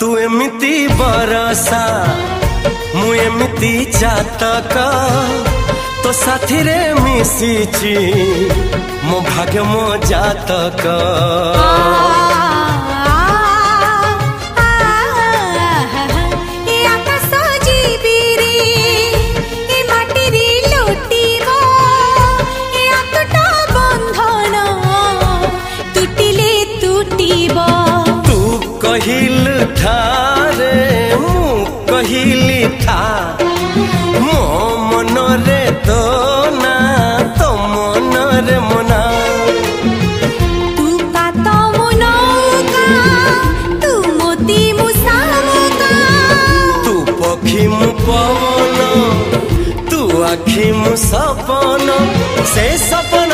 तू एमिति बरसा मु एमिति चातक तो साथी रे मिशिची मो भाग्य मो जातक। कहिल था रे मु कहिली था मो मन रे तो ना तो मन रे मना। तू का तो मनो का तू मोती मुसामुका तू पखी मु पवन तू आखी मु सपन से सपन